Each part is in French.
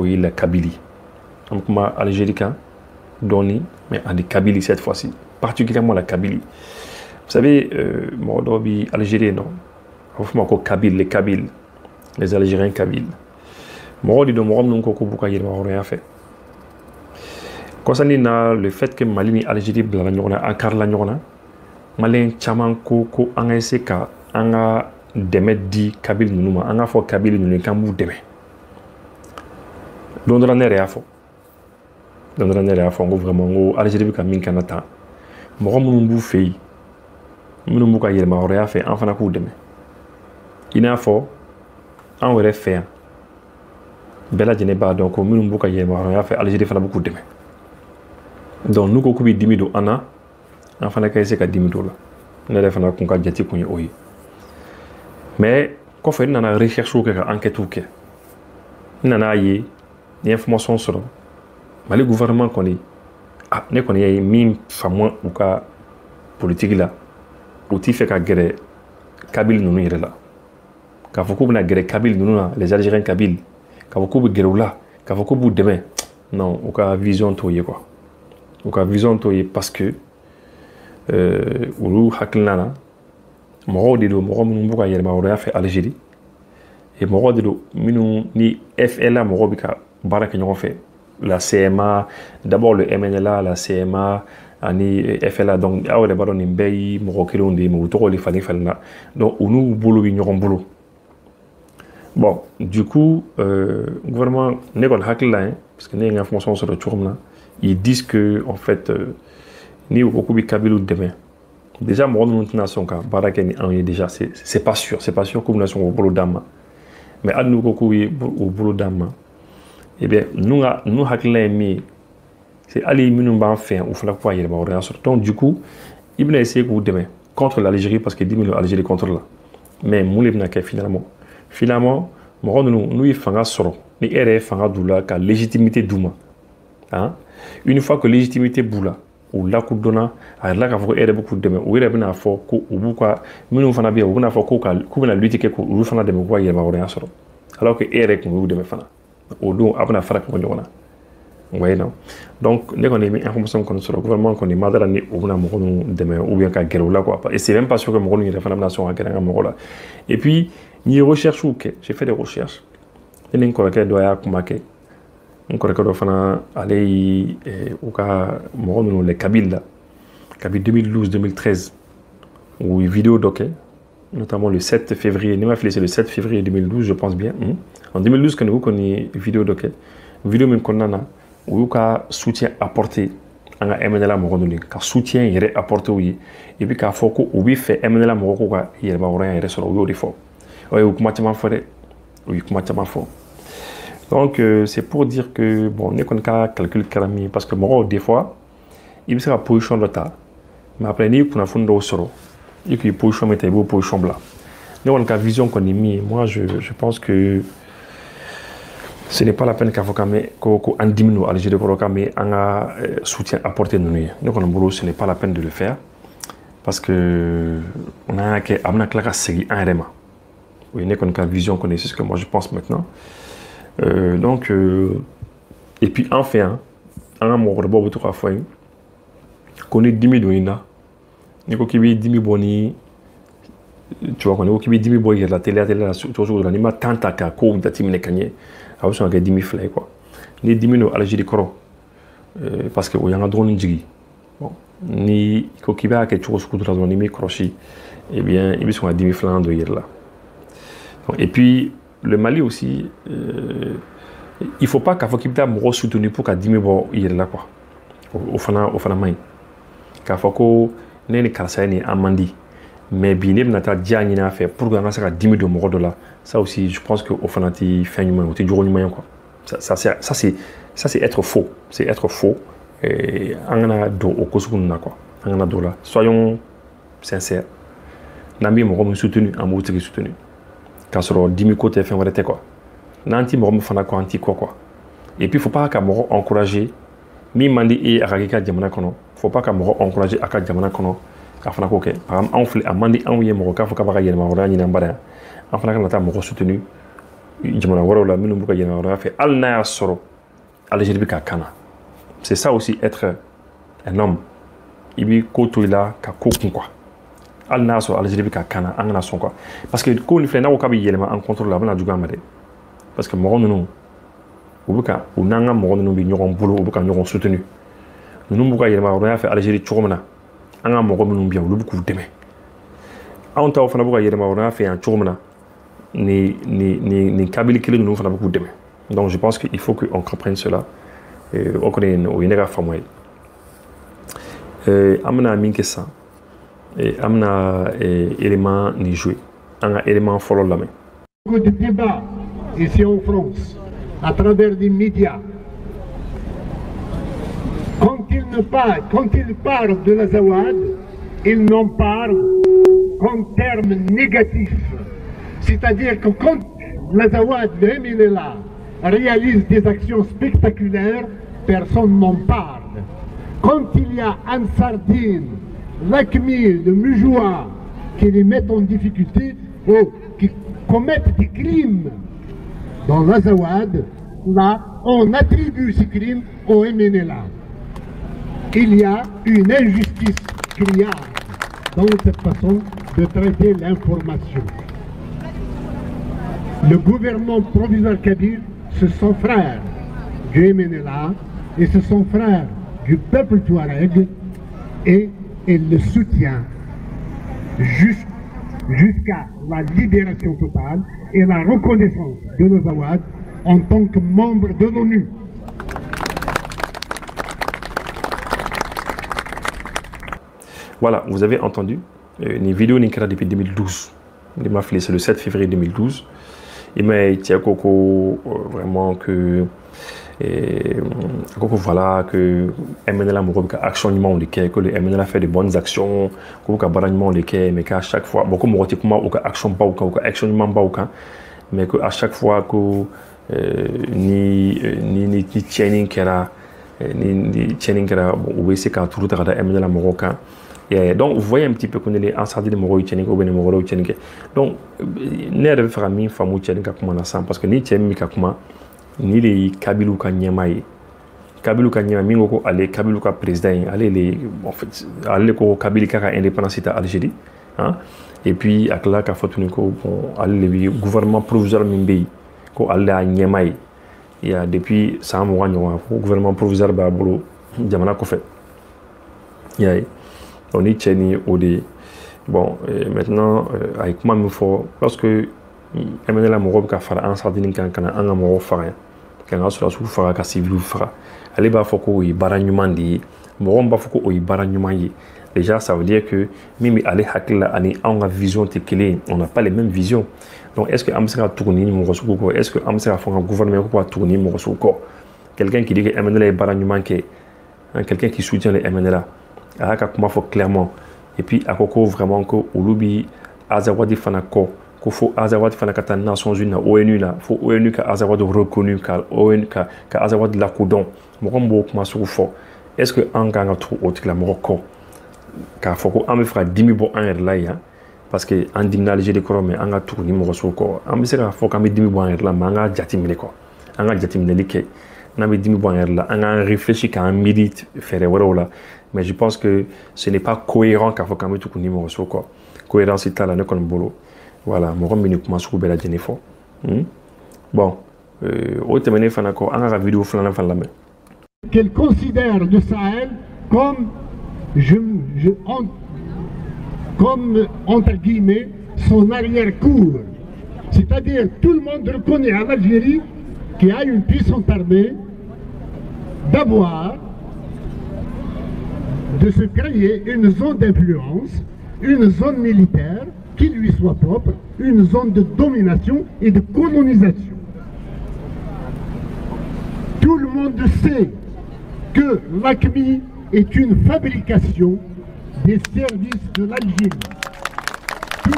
la Kabylie. Donc, moi, Algérie, Doni, mais en Kabylie cette fois-ci, particulièrement la Kabylie. Vous savez, moi, Algérie, non. Il faut que Kabyle, les Kabyles, les Algériens Kabyles. Moi, je dis que moi, je n'ai rien fait. Concernant le fait que Mali et Algérie encadrent la Nyona, Mali chaman ko anga ese ka anga deme di Kabylie numa anga fo Kabylie nunu kambu deme. Dondra nere afo. Dondra nere afo ngo vraiment ngo Algérie ka min kanata. Mo mun bu fei. Mun bu ka yelma ore afa en fana ku deme. Ina fo en were fe. Bela jene ba donc mun bu ka yelma ore afa Algérie fana bu ku deme. Donc nous ko bi dimido ana en fana ka ese ka dimido la. Ne fana kun ka jati kun oyi. Mais ko fe nana recherche ou ka enquête ou ke. Nana yi ni information sur Mali gouvernement connaît ah ne connaît min fameux ou ka politique là ou ti fait ka guerre Kabylie nunu yere la ka foko na guerre Kabylie nunu les Algériens Kabylie ka foko bu guerre là ka foko bu demain non ou ka vision toye quoi ou ka vision toye parce que ulu haklana mo de do mo mun bu ka yere ma wora fait Algérie et mo de do minu ni FLA mo bi ka baraka ñoo fait la CMA, d'abord le MNLA, la CMA, ani FLA, donc awa de baron imbei, morokelo ndi, moutoro li fani falna. Donc nous boulot ignorant boulot. Bon, du coup, gouvernement n'est pas le parce que n'est une information sur le tourne ils disent que en fait ni au Kokubi Kabylie demain. Déjà moi nous nation ka baraka ni en déjà c'est pas sûr que nous nation au boulot d'ama. Mais à nous Kokubi au boulot d'ama. Eh bien, nous hakilemi, c'est Ali Minumba fait ou fala quoi il va sur. Donc du coup, il a essayé de demain contre l'Algérie parce que 10 000 l'Algérie contre là. Mais moulé n'a qu'à finalement, nous il fanga soro, ni RF fanga doula ka légitimité douma. Hein? Une fois que légitimité boula ou la coup donna, à la ka faut aider beaucoup de demain. Ou il a bien à fort ko ou quoi, nous fana bien ou na fort ko ka ku na lutte que ou fana de quoi il va sur. Alors que RF nous demain fana. Au dos après faire comme on a ouais non donc les qu'on a mis information qu'on sur le gouvernement qu'on est madara ni ou na mo demain ou bien ka guerre là quoi et c'est même pas sûr que mo ni la nation à guerre là et puis ni recherche ou que j'ai fait des recherches et ni ko ka doya kuma ke ko ka do fana aller ou ka mo no les Kabylie 2012 2013 ou vidéo doké notamment le 7 février, c'est le 7 février 2012, je pense bien. En 2012, quand nous connaissons une vidéo de vidéo même qu'on a, où il y a soutien apporté à MNLA Moronoli, car soutien il est apporté oui, et puis qu'il faut qu'on fait MNLA Moronoli, il va rien rester sur le défaut. Oui, ou comment tu m'as fait? Oui, comment tu m'as fait? Donc c'est pour dire que bon, on est qu'on a calculé carrément parce que moi des fois, il sera position de l'État, mais après nous qu'on a fait un soro. Et que position mettait beau position blanc. Nous on a une vision qu'on a mis. Moi je pense que ce n'est pas la peine qu'on diminue à l'Algérie pour mais un soutien apporté nous. Donc on a boulot, ce n'est pas la peine de le faire parce que on a amené la série un élément. Oui, on a une vision qu'on est, c'est ce que moi je pense maintenant. Donc et puis enfin un mot de bobo trois fois qu'on est diminué là. Niko kibi dimi boni tu vois qu'on est kibi dimi boy la télé toujours la nima tanta ka ko dati mine kanye a aussi on a dimi fly quoi ni dimi no Algérie koro parce que on a drone njigi bon ni ko kibi a quelque chose contre la nimi crochi et bien ils sont à dimi flan de hier là et puis le Mali aussi il faut pas qu'à faut qu'il t'a mo soutenu pour qu'à dimi bo hier là quoi au fana main qu'à faut ko n'est pas ni amandi mais bien il n'a pas déjà rien à faire pour que ça soit 10 000 de morts de là ça aussi je pense que au fanati fin humain ou du humain quoi ça c'est être faux et on a do au kosukuna quoi on a do là soyons sincères nami mo soutenu en mot soutenu quand sur 10 000 côté fin vrai quoi nanti mo fana quoi anti quoi et puis faut pas qu'à mo encourager mi mandi et akakika jamana kono faut pas qu'à mo encourager aka jamana kono ka fana ko ke par exemple on fait amandi envoyer mo ka faut ka ba yelma wala ni nambara en fana ka ta mo soutenu jamana wɛrɛw la minnu b'u ka yɛlɛma fɛ hali n'a y'a sɔrɔ Algérie bɛ ka kan c'est ça aussi être un homme i b'i ko to i la ka ko kun quoi hali n'a y'a sɔrɔ Algérie bɛ ka kan an kana sɔn quoi parce que ko nin filɛ n'a ko k'a bɛ yɛlɛma an contre la a bɛna juguya an ma dɛ parce que mɔgɔ ninnu u bɛ ka u n'an ka mɔgɔ ninnu bɛ ɲɔgɔn bolo u bɛ ka ɲɔgɔn soutenu ninnu b'u ka yɛlɛma hɔrɔnya fɛ Algérie cogo min na an ka mɔgɔ minnu bɛ yan olu bɛ k'u dɛmɛ anw taw fana b'u ka yɛlɛma hɔrɔnya fɛ yan cogo min na ni kabili kelen ninnu fana bɛ k'u dɛmɛ donc je pense qu'il faut qu'on comprenne cela o kɔni o ye ne ka faamu ye an bɛna min kɛ sisan an bɛna élément nin jouer an ka élément fɔlɔ lamɛn. Beaucoup de débats ici en France à travers les médias. Quand ils parlent de l'Azawad, ils n'en parlent qu'en termes négatifs. C'est-à-dire que quand l'Azawad, le MNLA, réalise des actions spectaculaires, personne n'en parle. Quand il y a Ansardine, Lakmil, le Mujoua, qui les mettent en difficulté ou qui commettent des crimes dans l'Azawad, là, on attribue ces crimes au MNLA. Il y a une injustice criarde dans cette façon de traiter l'information. Le gouvernement provisoire kabyle, ce sont frères du MNLA et ce sont frères du peuple touareg et il le soutient jusqu'à la libération totale et la reconnaissance de l'Azawad en tant que membre de l'ONU. Voilà, vous avez entendu une vidéo qui est depuis 2012. C'est le 7 février 2012. Il m'a dit vraiment que voilà que MNLA a action que le MNLA fait de bonnes actions, mais qu'à chaque fois beaucoup de action pas ou action mais que à chaque fois que ni training ou c'est quand tout le MNLA marocain. Donc, vous voyez un petit peu qu'on est en sortie de Moro Tchenik ou Benemoro Tchenik. Donc, ne yɛrɛ bɛ fɛ ka min faamu Tchenik ka kuma na sisan parce que ni cɛ min ka kuma ni de ye Kabilu ka ɲɛmaa ye Kabilu ka ɲɛmaa min ko ko ale Kabilu ka président ye ale le en fait ale ko Kabili ka indépendance ta Algérie hein et puis a tila k'a fɔ tuguni ko bon ale le bi gouvernement provisoire min bɛ yen ko ale y'a ɲɛmaa ye il y a depuis san 20 ɲɔgɔn ko gouvernement provisoire b'a bolo jamana kɔfɛ i y'a ye. On est tenu au dé. Bon, maintenant, avec moi, il faut, lorsque MNLA Moro ka fara en sardine kan an Moro fara kan sur la fara ka civil fara ale b'a fɔ ko yi bara ɲuman de ye mɔgɔ b'a fɔ ko o yi bara ɲuman ye déjà ça veut dire que min bɛ ale hakili la ani anw ka vision tɛ kelen on n'a pas les mêmes visions donc est-ce que an bɛ se ka tugu ni mɔgɔ sugu kɔ est-ce que an bɛ se ka fɔ an ka gouvernement ko ka tugu ni mɔgɔ sugu kɔ quelqu'un qui dit que MNLA ye bara ɲuman kɛ quelqu'un qui soutient le MNLA a y'a ka kuma fɔ clairement et puis a ko ko vraiment ko olu bi Azawadi fana kɔ ko fo Azawad fana ka taa Nations Unies na ONU la fo ONU ka Azawad reconnu ka ONU ka Azawad lakodɔn mɔgɔ min b'o kuma sugu fɔ est-ce que an kan ka tugu o tigilamɔgɔ kɔ k'a fɔ ko an bɛ fɛ ka dimi bɔ an yɛrɛ la yan parce que an dimina Algérie kɔrɔ mais an ka tugu ni mɔgɔ sugu kɔ an bɛ se k'a fɔ k'an bɛ dimi bɔ an yɛrɛ la mais an ka jateminɛ kɔ an ka jateminɛli kɛ n'an bɛ dimi bɔ an yɛrɛ la an k'an réfléchir k'an miiri fɛɛrɛ wɛrɛw la mais je pense que ce n'est pas cohérent k'a fɔ k'an bɛ tugu ni mɔgɔ sugu kɔ cohérence t'a la ne kɔni bolo voilà mɔgɔ min kuma sugu bɛɛ lajɛlen fɔ bon o tɛmɛnen fana kɔ an ka vidéo filanan fana lamɛn. Qu'elle considère le Sahel comme comme entre guillemets son arrière-cour, c'est-à-dire tout le monde reconnaît à l'Algérie qui a une puissante armée d'avoir de se créer une zone d'influence, une zone militaire qui lui soit propre, une zone de domination et de colonisation. Tout le monde sait que l'AQMI est une fabrication des services de l'Algérie. Tout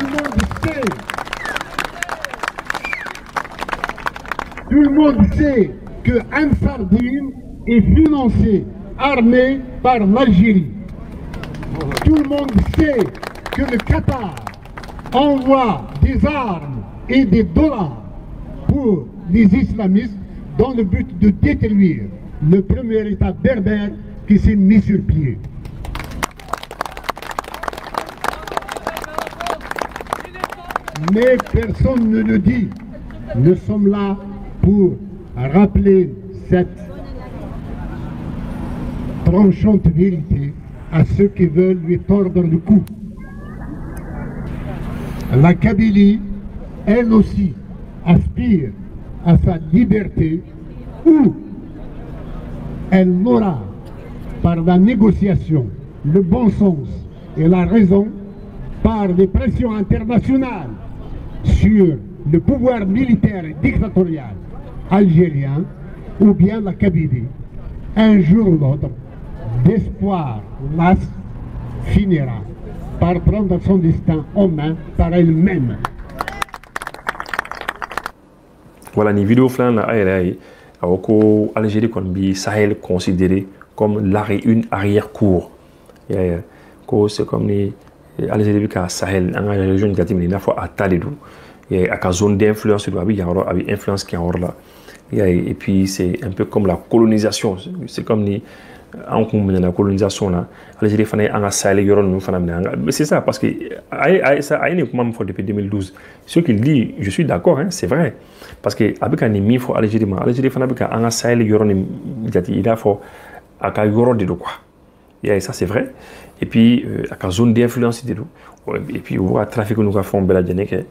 le monde sait que Ansardine est financé, armé par l'Algérie. Tout le monde sait que le Qatar envoie des armes et des dollars pour pour les islamistes dans le but de détruire le premier État berbère qui s'est mis sur pied. Mais personne ne le dit. Nous sommes là pour rappeler cette tranchante vérité à ceux qui veulent lui tordre le cou. La Kabylie, elle aussi, aspire à sa liberté où elle n'aura, par la négociation, le bon sens et la raison, par des pressions internationales sur le pouvoir militaire et dictatorial algérien, ou bien la Kabylie, un jour ou l'autre, d'espoir las, finira par prendre son destin en main par elle-même. Voilà, une vidéo flan la aérée, alors Algérie qu'on bi Sahel considéré comme une arrière-cour. C'est comme les Algérie qui Sahel, en région négative, il y a fois à Taledou. Il y a une zone d'influence, il y a une influence qui est en là. Et puis c'est un peu comme la colonisation. C'est comme la colonisation là. Algérie fana en Sahel yoron fana. Mais c'est ça parce que ça a une comment depuis 2012. Ce qu'il dit, je suis d'accord, hein, c'est vrai. Parce que avec un ennemi faut Algérie fana avec un Sahel yoron il a faut à yoron de quoi. Et ça c'est vrai. Et puis à zone d'influence de et puis on voit trafic nous a fait bela djeneke.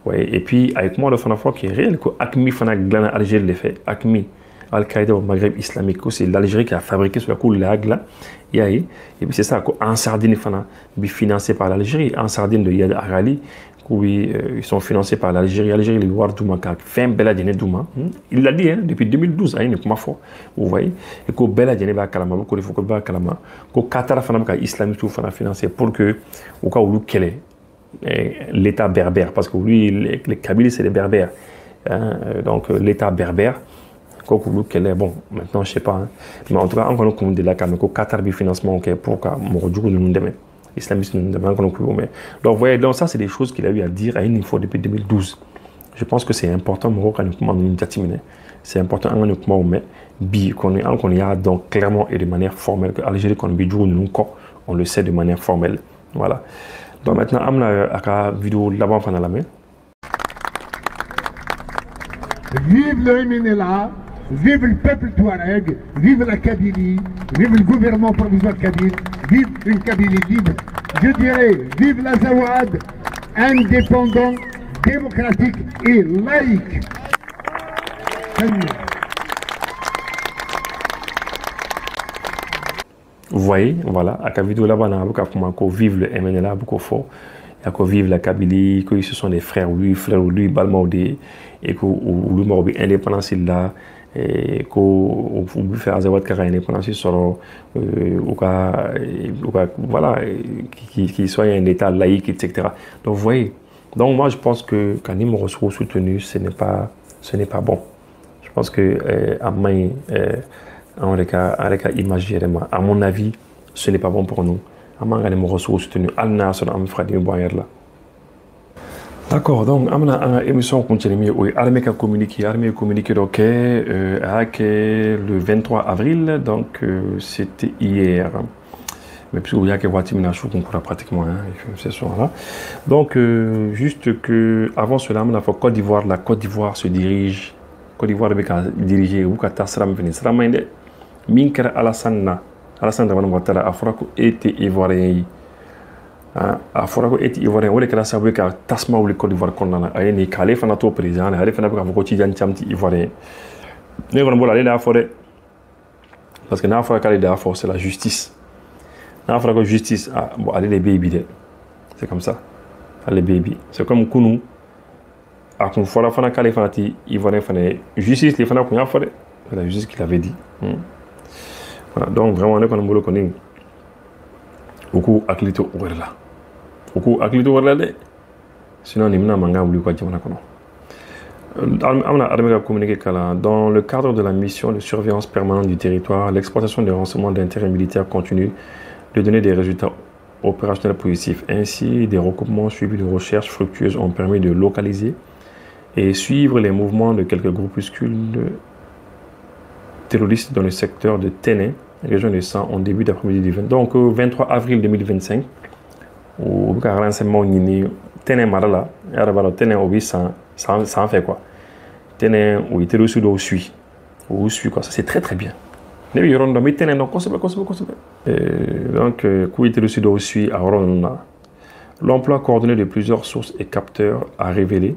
Ouais, et puis avec moi le fana fois qui est réel que Acmi fana glana Algérie le fait. Acmi Al-Qaïda au Maghreb islamique, c'est l'Algérie qui a fabriqué sur la cour de l'Agla. Et puis c'est ça, en Sardine, financé par l'Algérie, en Sardine de Yad Arali, ils sont financés par l'Algérie. L'Algérie, les Ouar Douma, qui a fait un bel adjeuner Douma. Il l'a dit hein, depuis 2012, il n'est pas fort. Vous voyez, et que bel adjeuner va à Kalama, il faut que le Kalama, que Qatar a islamique financé pour que, au cas où il est l'État berbère, parce que lui, les Kabyles, c'est les berbères. Hein, donc l'État berbère. Bon, maintenant je sais pas, hein. Mais en tout cas, on connaît de la Qatar bi financement pour que nous islamistes nous demandent. Donc voyez, donc ça c'est des choses qu'il a eu à dire à une fois depuis 2012. Je pense que c'est important c'est important qu'on y a donc clairement et de manière formelle que l'Algérie on le sait de manière formelle. Voilà. Donc maintenant on a une vidéo là-bas la main. Vive le MNLA, vive le peuple touareg, vive la Kabylie, vive le gouvernement provisoire kabyle, vive une Kabylie libre. Je dirais, vive l'Azawad, indépendant, démocratique et laïque. Vous voyez, voilà, à la vidéo là-bas, on a vive le MNLA, beaucoup fort. Il y a vivre la Kabylie, que ce sont des frères lui, Balmaudé, et que lui mort indépendance là, et que vous faire Azawad Kara indépendance sur voilà, qui soit un État laïque, etc. Donc vous voyez, donc moi je pense que quand il me reçoit soutenu, ce n'est pas bon. Je pense que à mon avis, ce n'est pas bon pour nous. D'accord, donc on émission continue. Armée a communiqué donc le 23 avril, donc c'était hier. Mais puisque vous avez pratiquement ce soir-là. Donc juste que avant cela, on a fait Côte d'Ivoire. La Côte d'Ivoire se dirige. Côte d'Ivoire avec dirigé ou Katasram venir. Sramande Minker Alassane Dramane Ouattara a fɔra ko e tɛ ivoirien ye a fɔra ko e tɛ ivoirien o de kɛra sababu ye ka tasuma wuli Côte d'Ivoire kɔnɔna na a ye nin k'ale fana t'o président la ale fana bɛ k'a fɔ ko Tidjane Thiam tɛ ivoirien ne kɔni bolo ale de y'a fɔ dɛ parce que n'a fɔra k'ale de y'a fɔ c'est la justice n'a fɔra ko justice bon ale de bɛ yen bi dɛ c'est comme ça ale bɛ yen bi c'est comme kunu a kun fɔra fana k'ale fana tɛ ivoirien fana ye justice le fana kun y'a fɔ dɛ c'est la justice qui l'avait dit. Voilà, donc vraiment, on est comme le connaît. Beaucoup aclito ouverla. Beaucoup aclito ouverla. Sinon, on est maintenant manga ou quoi dire on a communiqué dans le cadre de la mission de surveillance permanente du territoire, l'exploitation des renseignements d'intérêt militaire continue de donner des résultats opérationnels positifs. Ainsi, des recoupements suivis de recherches fructueuses ont permis de localiser et suivre les mouvements de quelques groupuscules terroristes dans le secteur de Téné, région de San, en début d'après-midi du 20. Donc, 23 avril 2025, au renseignement Nini, Téné Marala, et Téné Obi, ça en fait quoi. Téné, où il terroriste au suit. Ou suit quoi, ça c'est très très bien. Donc, l'emploi coordonné de plusieurs sources et capteurs a révélé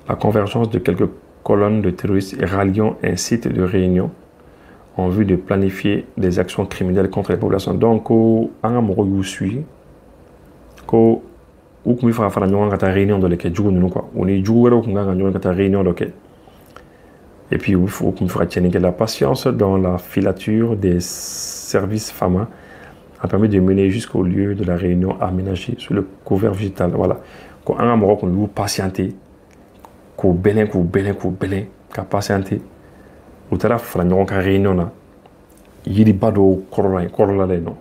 la convergence de quelques colonnes de terroristes ralliant un site de réunion en vue de planifier des actions criminelles contre les populations. Donc, on a suivi ko ou kuma fa fara ñonga ta réunion de leke jugu nunu quoi on est jugu wéro kunga ñonga ta réunion de et puis il faut qu'on fasse la patience dans la filature des services FAMA a permis de mener jusqu'au lieu de la réunion aménagé sur le couvert végétal. Voilà. Quand on a mort qu'on loue patienter, qu'on belin, qu'à patienter. Au taraf, on a réunion là. Il y a bado corolla non.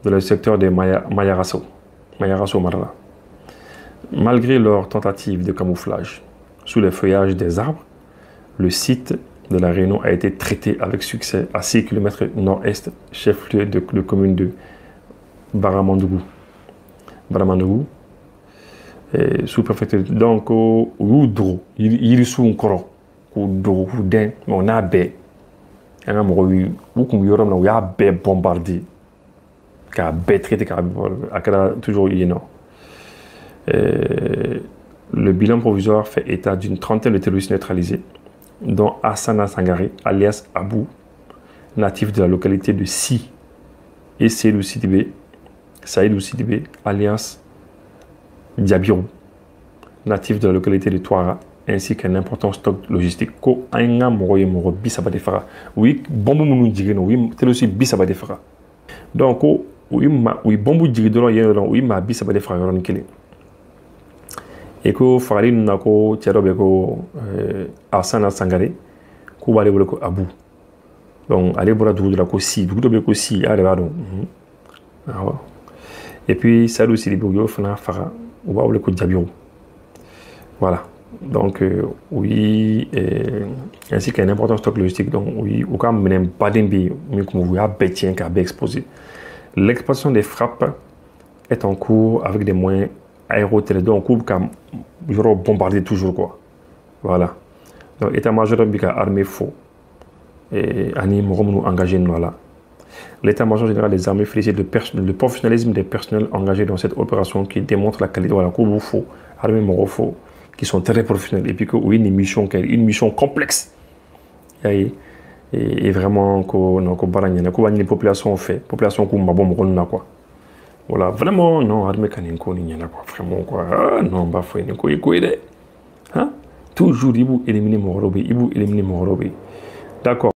Dans le secteur de Mayarasso Marala. Malgré leur tentative de camouflage sous les feuillages des arbres, le site de la Réunion a été traité avec succès à 6 km nord-est, chef-lieu de la commune de Baramandougou, sous-préfecture. Donc, il est sous un corps, on a bé, on a bé bombardé, qui a bé traité, toujours le bilan provisoire fait état d'une trentaine de terroristes neutralisés, dont Hassana Sangare, alias Abou, natif de la localité de Si, et Saïdou Sidibé, alias Diabirou, natif de la localité de Touara, ainsi qu'un important stock logistique. Ko anga moroye moro bisaba defara. Oui, bombu munu jigeno, oui, tel aussi bisaba defara. Donc, oui, bombu jigeno, oui, ma bisaba defara yoron kele. Et que Fari Nako, Tiarobeko, Asana Sangare, Koubale Boleko Abou. Donc, allez voir de la Kossi, du coup, si, allez voir. Et puis, Salou Silibogo, Fana Fara, ou Baoleko Diabio. Voilà. Donc, oui, ainsi qu'un important stock logistique. Donc, oui, au cas où même pas d'imbi, mais comme vous avez bétien qui a exposé. L'expansion des frappes est en cours avec des moyens aérotélé, donc on peut bombarder toujours quoi. Voilà. Donc état-major de armée faux et anime engagé voilà. L'état-major général des armées félicite le professionnalisme des personnels engagés dans cette opération qui démontre la qualité voilà qu'on faut armée moro faux qui sont très professionnels et puis que oui une mission complexe et vraiment qu'on baranya qu'on les populations fait population qu'on m'a quoi. Voilà, vraiment, non, armée Kanenko, n'y en a pas vraiment quoi. Ah, non, bah, faut hein? Toujours, il faut éliminer mon robé, D'accord.